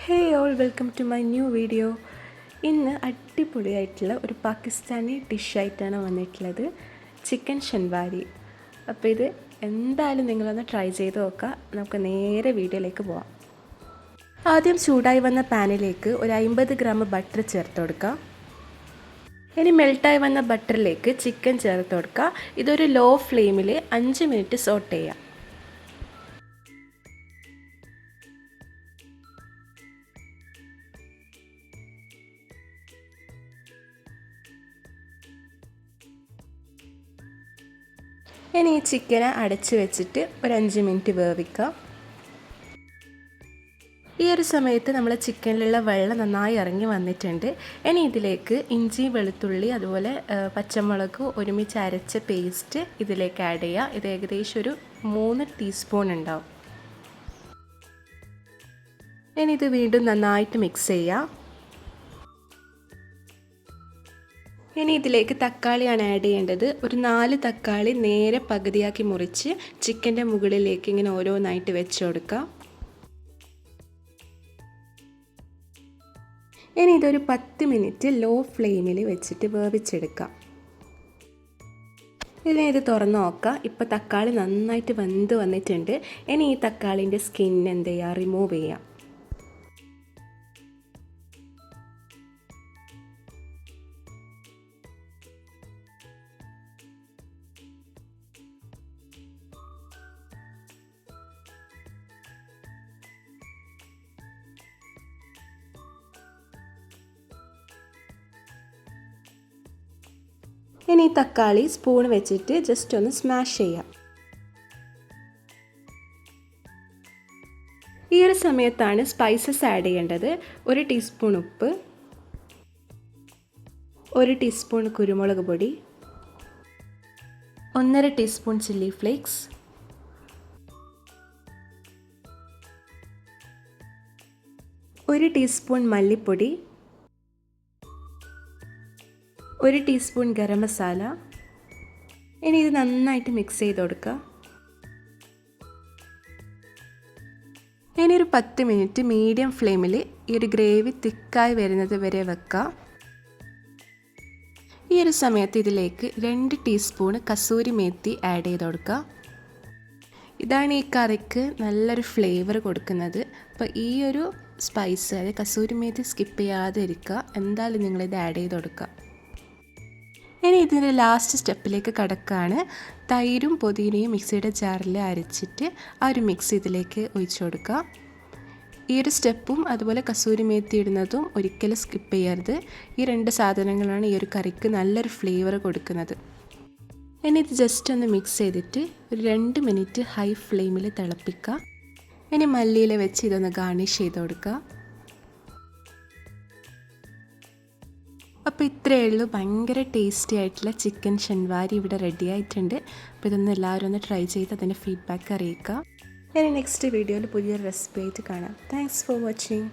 Hey all, welcome to my new video. ഇന്ന് അടിപൊളിയായിട്ടുള്ള ഒരു പാകിസ്ഥാനി ഡിഷായിട്ടാണ് വന്നിട്ടുള്ളത്, ചിക്കൻ ഷൻവാരി. അപ്പോൾ ഇത് എന്തായാലും നിങ്ങളൊന്ന് ട്രൈ ചെയ്ത് നോക്കുക. നമുക്ക് നേരെ വീഡിയോയിലേക്ക് പോവാം. ആദ്യം ചൂടായി വന്ന പാനിലേക്ക് ഒരു 50 ഗ്രാം ബട്ടർ ചേർത്ത് കൊടുക്കുക. ഇനി മെൽട്ടായി വന്ന ബട്ടറിലേക്ക് ചിക്കൻ ചേർത്ത് കൊടുക്കുക. ഇതൊരു ലോ ഫ്ലെയിമിൽ 5 മിനിറ്റ് സോട്ട് ചെയ്യാം. ഇനി ഈ ചിക്കനെ അടച്ച് വെച്ചിട്ട് ഒരു 5 മിനിറ്റ് വേവിക്കാം. ഈ ഒരു സമയത്ത് നമ്മൾ ചിക്കനിലുള്ള വെള്ളം നന്നായി ഇറങ്ങി വന്നിട്ടുണ്ട്. ഇനി ഇതിലേക്ക് ഇഞ്ചി, വെളുത്തുള്ളി, അതുപോലെ പച്ചമുളക് ഒരുമിച്ച് അരച്ച പേസ്റ്റ് ഇതിലേക്ക് ആഡ് ചെയ്യുക. ഇത് ഏകദേശം ഒരു 3 ടീസ്പൂൺ ഉണ്ടാവും. ഇനി ഇത് വീണ്ടും നന്നായിട്ട് മിക്സ് ചെയ്യുക. ഇനി ഇതിലേക്ക് തക്കാളിയാണ് ആഡ് ചെയ്യേണ്ടത്. ഒരു 4 തക്കാളി നേരെ പകുതിയാക്കി മുറിച്ച് ചിക്കൻ്റെ മുകളിലേക്ക് ഇങ്ങനെ ഓരോന്നായിട്ട് വെച്ച് കൊടുക്കുക. ഇനി ഇതൊരു 10 മിനിറ്റ് ലോ ഫ്ലെയിമിൽ വെച്ചിട്ട് വേവിച്ചെടുക്കാം. ഇനി ഇത് തുറന്ന് നോക്കാം. ഇപ്പോൾ തക്കാളി നന്നായിട്ട് വെന്ത് വന്നിട്ടുണ്ട്. ഇനി ഈ തക്കാളിൻ്റെ സ്കിൻ എന്ത് ചെയ്യുക, റിമൂവ് ചെയ്യാം. ഇനി ഈ തക്കാളി സ്പൂൺ വെച്ചിട്ട് ജസ്റ്റ് ഒന്ന് സ്മാഷ് ചെയ്യാം. ഈ ഒരു സമയത്താണ് സ്പൈസസ് ആഡ് ചെയ്യേണ്ടത്. 1 ടീസ്പൂൺ ഉപ്പ്, 1 ടീസ്പൂൺ കുരുമുളക് പൊടി, 1.5 ടീസ്പൂൺ ചില്ലി ഫ്ലേക്സ്, 1 ടീസ്പൂൺ മല്ലിപ്പൊടി, 1 ടീസ്പൂൺ ഗരം മസാല. ഇനി ഇത് നന്നായിട്ട് മിക്സ് ചെയ്ത് കൊടുക്കുക. ഇനി ഒരു 10 മിനിറ്റ് മീഡിയം ഫ്ലെയിമിൽ ഈ ഒരു ഗ്രേവി തിക്കായി വരുന്നത് വരെ വെക്കുക. ഈ ഒരു സമയത്ത് ഇതിലേക്ക് 2 ടീസ്പൂൺ കസൂരി മേത്തി ആഡ് ചെയ്ത് കൊടുക്കുക. ഇതാണ് ഈ കറിക്ക് നല്ലൊരു ഫ്ലേവർ കൊടുക്കുന്നത്. അപ്പോൾ ഈ ഒരു സ്പൈസ്, അതായത് കസൂരി മേത്തി സ്കിപ്പ് ചെയ്യാതെ ഇരിക്കുക. എന്തായാലും നിങ്ങളിത് ആഡ് ചെയ്ത് കൊടുക്കുക. ഇനി ഇതിൻ്റെ ലാസ്റ്റ് സ്റ്റെപ്പിലേക്ക് കടക്കുകയാണ്. തൈരും പുതിനയും മിക്സിയുടെ ജാറിൽ അരച്ചിട്ട് ആ ഒരു മിക്സ് ഇതിലേക്ക് ഒഴിച്ചു കൊടുക്കുക. ഈ ഒരു സ്റ്റെപ്പും അതുപോലെ കസൂരി മേത്തി ഇടുന്നതും ഒരിക്കലും സ്കിപ്പ് ചെയ്യരുത്. ഈ 2 സാധനങ്ങളാണ് ഈ ഒരു കറിക്ക് നല്ലൊരു ഫ്ലേവർ കൊടുക്കുന്നത്. ഇനി ഇത് ജസ്റ്റ് ഒന്ന് മിക്സ് ചെയ്തിട്ട് ഒരു 2 മിനിറ്റ് ഹൈ ഫ്ലെയിമിൽ തിളപ്പിക്കുക. ഇനി മല്ലിയില വെച്ച് ഇതൊന്ന് ഗാർണിഷ് ചെയ്ത് കൊടുക്കുക. അപ്പോൾ ഇത്രയേ ഉള്ളൂ. ഭയങ്കര ടേസ്റ്റി ആയിട്ടുള്ള ചിക്കൻ ഷൻവാരി ഇവിടെ റെഡി ആയിട്ടുണ്ട്. അപ്പോൾ ഇതൊന്ന് എല്ലാവരും ഒന്ന് ട്രൈ ചെയ്ത് അതിൻ്റെ ഫീഡ്ബാക്ക് അറിയിക്കുക. ഇനി നെക്സ്റ്റ് വീഡിയോയിൽ പുതിയൊരു റെസിപ്പി ആയിട്ട് കാണാം. Thanks for watching.